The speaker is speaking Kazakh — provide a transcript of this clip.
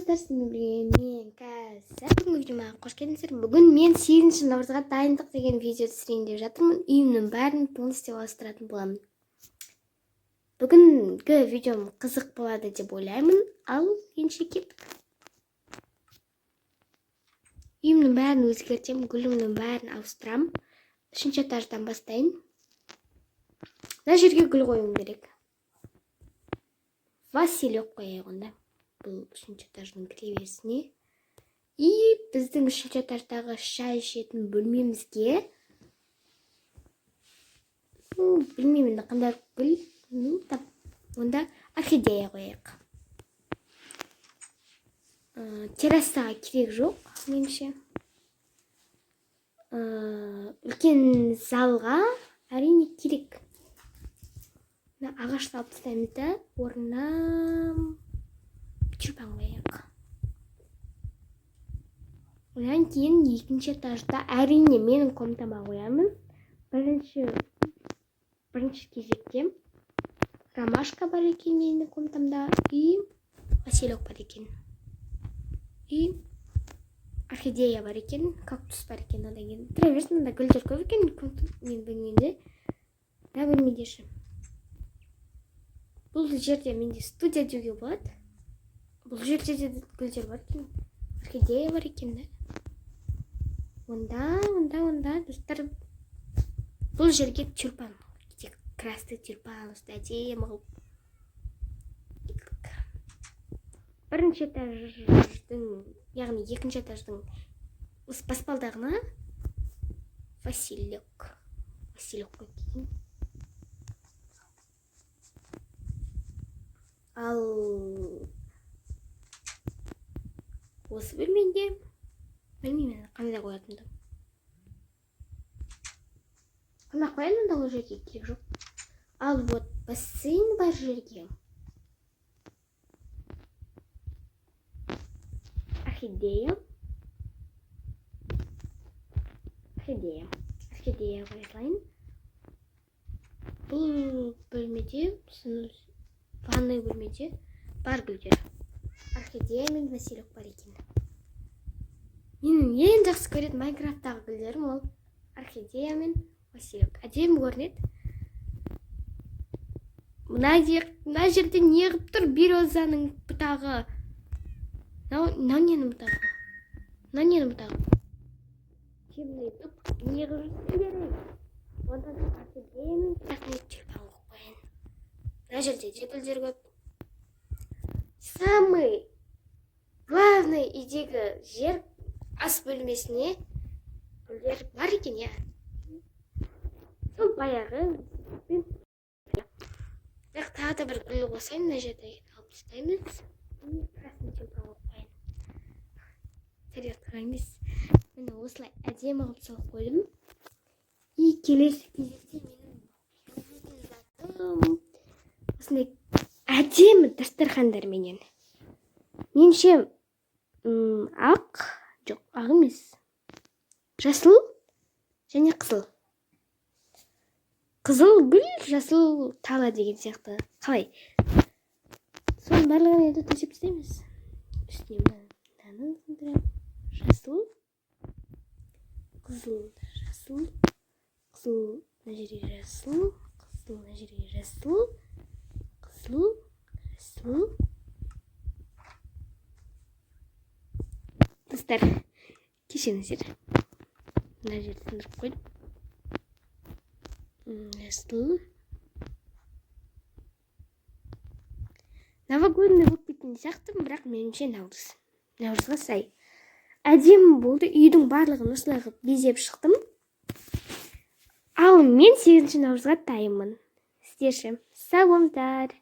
достар, сізбен бірге мен Кәусар. Бүгінгі видеома қош келдіңіздер. Бүгін мен 8 наурызға дайындық деген видео түсірейін деп жатырмын. Үйімнің бәрін полностью ауыстыратын боламын. Бүгінгі видеом қызық болады деп ойлаймын. Ал енші кеттік. Үйімнің бәрін өзгертемін, гүлімнің бәрін ауыстырамын. 3-ші этаждан бастайын. Мына жерге гүл қоюым керек. Василек қояйық онда. Бұл 3-ші этаждың кіреберісіне. И біздің 3-ші этаждағы шай ішетін бөлмемізге білмеймін қандай гүл, онда орхидея қояйық. Террасаға керек жоқ, меніңше. Үлкен залға әрине керек. Ағаш салып тастаймыз да, орнына тюльпан қояйық. Одан кейін 2-ші этажда әрине менің комнатама қоямын. Бірінші кезекте ромашка бар екен менің комнатамда, и василек бар екен. И орхидея бар екен, кактус бар екен. Одан кейін тіревесінде гүлдер көп екен, мен бөлмемде. Да, бөлмедеші. Бұл жерде менде студия деуге болады. Бұл жерде де гүлдер бар екен. Орхидея бар екен, да. Онда, достар, бұл жерге тюльпан. Красный тюльпан, әдемі қылып. Бірінші этаждың, яғни 2-ші этаждың баспалдағына василек қойып. Ал осы бөлмеде білмеймін қандай қоятынды. Қандай қояйын, ол жерге керек жоқ. Ал вот бассейн бар жерге орхидея қойылайын. Бұл бөлмеде, ванной бөлмеде бар гүлдер. Орхидея мен василек бар екен. Менің ең жақсы көретін Майнкрафттағы гүлдерім ол орхидея мен василек. Әдемі көрінеді. Мына жерде неғып тұр? Березаның бұтағы. Мынау ненің бұтағы? Темный дуб неғып жүрсін керек. Онда орхидея мен тюльпан қойын. Мына жерде де гүлдер көп. Самый главный үйдегі жер ас бөлмесіне гүлдер бар екен, я. Сол баяғы. Тағы да бір гүл қосайын, мына жерде алып тастаймыз. Красный тюльпан қойын. Тарелкаға емес. Мені осылай әдемі қылып салып қойдым. И келесі кезекте менің осындай әдемі дастархандарменен. Менше ақ емес. Жасыл және қызыл. Қызыл гүл, жасыл тала деген сияқты. Қалай? Соның барлығын енді төсеп тастаймыз. Үстіне мынаны сындырам. Жасыл, қызыл, мына жерге жасыл, қызыл, мына жерге жасыл, қызыл. Достар, кешіріңіздер. Мына жерді сындырып қойдым. Жасыл. Новогодный болып кеткен сияқтымын, бірақ меніңше наурызға сай. Әдемі болды. Үйдің барлығын осылай қылып безеп шықтым. Ал мен 8-ші наурызға дайынмын. Сіздер ше сау болыңыздар.